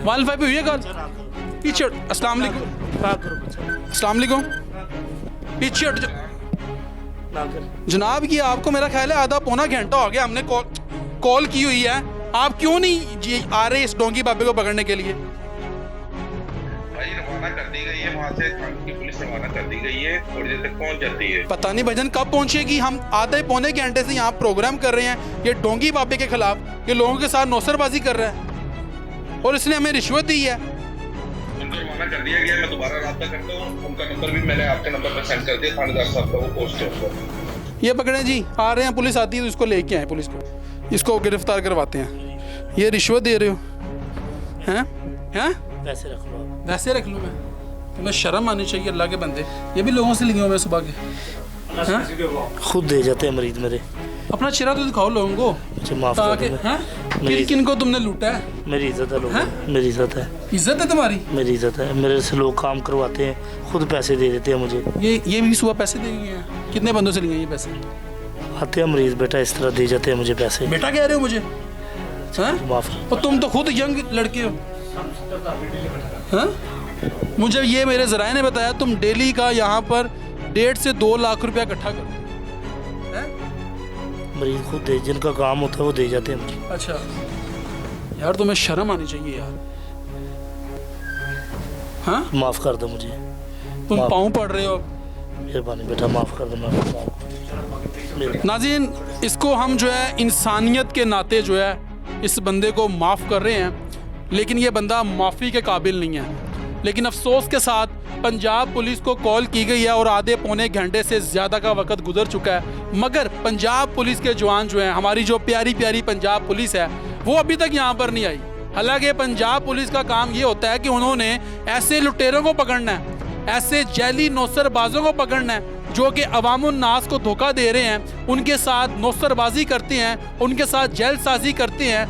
115 पे हुई है कॉल पीछे अस्सलाम वालेकुम पीछे हट जनाब। ये आपको मेरा ख्याल है आधा पौना घंटा हो गया हमने कॉल की हुई है, आप क्यों नहीं आ रहे इस डोंगी बाबे को पकड़ने के लिए? भाई रवाना कर दी गई है, वहाँ से की पुलिस रवाना कर दी गई है, थोड़ी देर तक पहुँच जाती है। पता नहीं भजन कब पहुंचेगी। हम आधे पौने घंटे से यहाँ प्रोग्राम कर रहे हैं, ये डोंगी बाबे के खिलाफ, ये लोगों के साथ नौसरबाजी कर रहा है और इसने हमें रिश्वत दी है। उनको रवाना कर दिया गया, मैं दोबारा रब्ता करता हूँ, उनका नंबर भी मैंने आपके नंबर पर सेंड कर दिया, थानेदार साहब का वो पोस्ट है उनको। ये पकड़े जी, आ रहे हैं, पुलिस आती है तो इसको लेके आए, पुलिस को इसको गिरफ्तार करवाते हैं। ये रिश्वत दे रहे हो हैं? पैसे रख लो, वैसे रख लूँ मैं? तुम्हें शर्म आनी चाहिए अल्लाह के बंदे। ये भी लोगों से लिए हुए सुबह के, खुद दे जाते हैं मरीज मेरे। अपना चेहरा तो दिखाओ लोगों को मुझे माफ कर ताकि दो। किन किन को तुमने लूटा है? मेरी इज्जत है लोगों, मेरी इज्जत है, इज्जत है तुम्हारी? मेरी इज्जत है। मेरे से लोग काम करवाते हैं, खुद पैसे दे देते हैं मुझे। ये भी सुबह पैसे दे गए हैं? कितने बंदों से लिए हैं ये पैसे? आते हैं मरीज बेटा इस तरह दे जाते हैं मुझे पैसे। बेटा कह रहे हो मुझे? माफ और तुम तो खुद यंग लड़के हो। मुझे ये मेरे ज़राए ने बताया तुम डेली का यहाँ पर 1.5 से 2 लाख रुपया इकट्ठा करते हो। मरीज खुद दे, जिनका काम होता है वो दे जाते हैं मुझे। अच्छा यार, तुम्हें शर्म आनी चाहिए यार। हाँ, माफ कर दो मुझे, तुम पाँव पड़ रहे हो। मेहरबानी बेटा माफ कर दो। नाज़रीन, इसको हम जो है इंसानियत के नाते जो है इस बंदे को माफ़ कर रहे हैं, लेकिन ये बंदा माफ़ी के काबिल नहीं है। लेकिन अफसोस के साथ पंजाब पुलिस को कॉल की गई है और आधे पौने घंटे से ज़्यादा का वक्त गुजर चुका है, मगर पंजाब पुलिस के जवान जो हैं, हमारी जो प्यारी प्यारी पंजाब पुलिस है, वो अभी तक यहाँ पर नहीं आई। हालांकि पंजाब पुलिस का काम ये होता है कि उन्होंने ऐसे लुटेरों को पकड़ना है, ऐसे जैली नौसरबाजों को पकड़ना है जो कि अवामुन्नास को धोखा दे रहे हैं, उनके साथ नौसरबाजी करते हैं, उनके साथ जेलसाजी करते हैं।